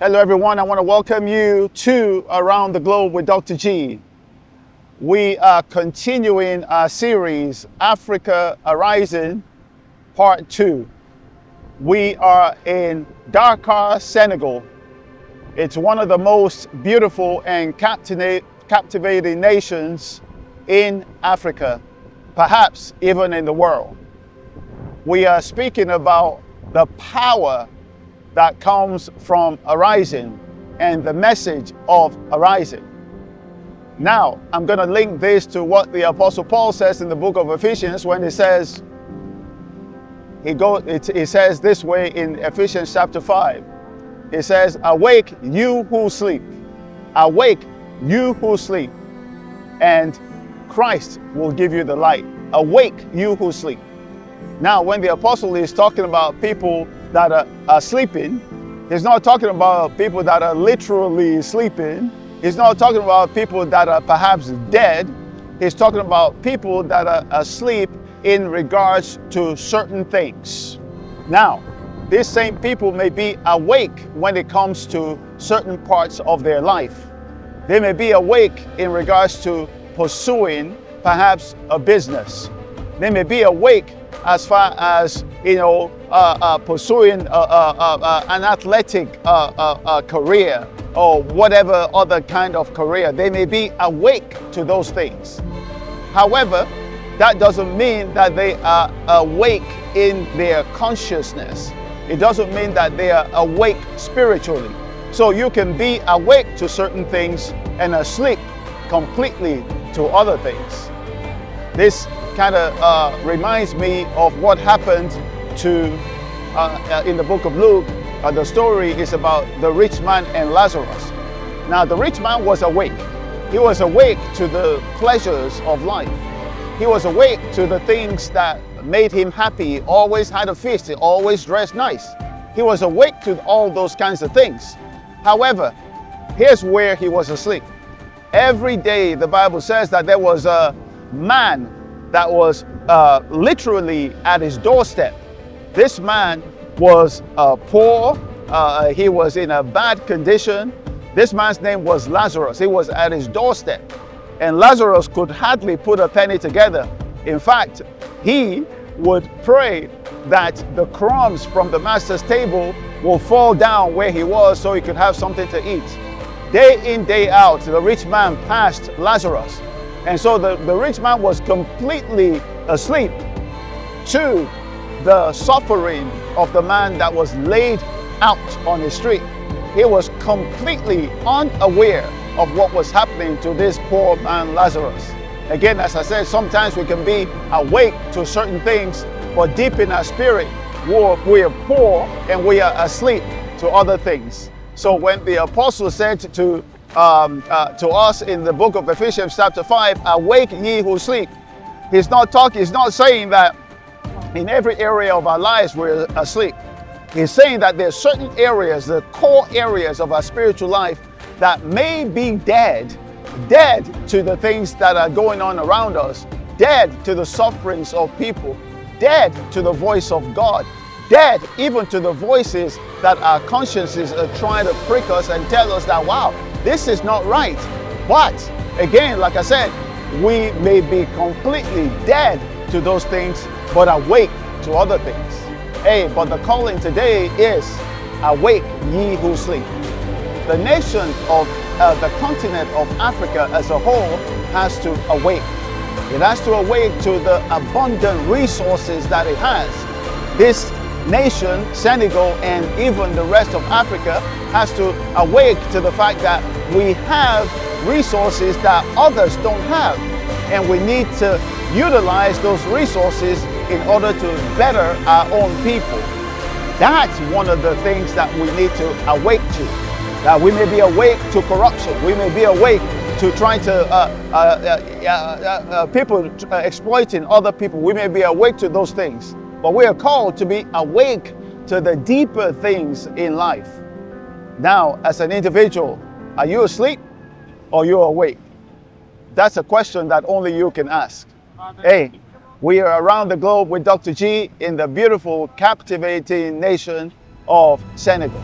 Hello everyone, I want to welcome you to Around the Globe with Dr. G. We are continuing our series, Africa Arising, Part 2. We are in Dakar, Senegal. It's one of the most beautiful and captivating nations in Africa, perhaps even in the world. We are speaking about the power that comes from arising and the message of arising. Now, I'm going to link this to what the Apostle Paul says in the book of Ephesians when he says, it says this way in Ephesians chapter 5. It says, awake you who sleep, awake you who sleep, and Christ will give you the light. Awake you who sleep. Now, when the apostle is talking about people that are sleeping, he's not talking about people that are literally sleeping. He's not talking about people that are perhaps dead. He's talking about people that are asleep in regards to certain things. Now, these same people may be awake when it comes to certain parts of their life. They may be awake in regards to pursuing perhaps a business. They may be awake as far as, pursuing an athletic career or whatever other kind of career. They may be awake to those things. However, that doesn't mean that they are awake in their consciousness. It doesn't mean that they are awake spiritually. So you can be awake to certain things and asleep completely to other things. This kind of reminds me of what happened to in the book of Luke. The story is about the rich man and Lazarus. Now, the rich man was awake. He was awake to the pleasures of life. He was awake to the things that made him happy. He always had a feast. He always dressed nice. He was awake to all those kinds of things. However, here's where he was asleep. Every day, the Bible says that there was a man that was literally at his doorstep. This man was poor. He was in a bad condition. This man's name was Lazarus. He was at his doorstep. And Lazarus could hardly put a penny together. In fact, he would pray that the crumbs from the master's table will fall down where he was so he could have something to eat. Day in, day out, the rich man passed Lazarus. And so the rich man was completely asleep to the suffering of the man that was laid out on the street. He was completely unaware of what was happening to this poor man Lazarus. Again, as I said, sometimes we can be awake to certain things, but deep in our spirit, we are poor and we are asleep to other things. So when the apostle said to us in the book of Ephesians chapter 5, awake ye who sleep, he's not saying that in every area of our lives we're asleep. He's saying that there's certain areas, the core areas of our spiritual life that may be dead to the things that are going on around us, dead to the sufferings of people, dead to the voice of God, dead even to the voices that our consciences are trying to prick us and tell us that, wow, this is not right. But again, like I said, we may be completely dead to those things, but awake to other things. Hey, but the calling today is awake ye who sleep. The nation of the continent of Africa as a whole has to awake. It has to awake to the abundant resources that it has. This nation, Senegal, and even the rest of Africa has to awake to the fact that we have resources that others don't have. And we need to utilize those resources in order to better our own people. That's one of the things that we need to awake to. That we may be awake to corruption. We may be awake to trying to people exploiting other people. We may be awake to those things. But we are called to be awake to the deeper things in life. Now, as an individual, are you asleep or you awake? That's a question that only you can ask. Hey, we are around the globe with Dr. G in the beautiful, captivating nation of Senegal.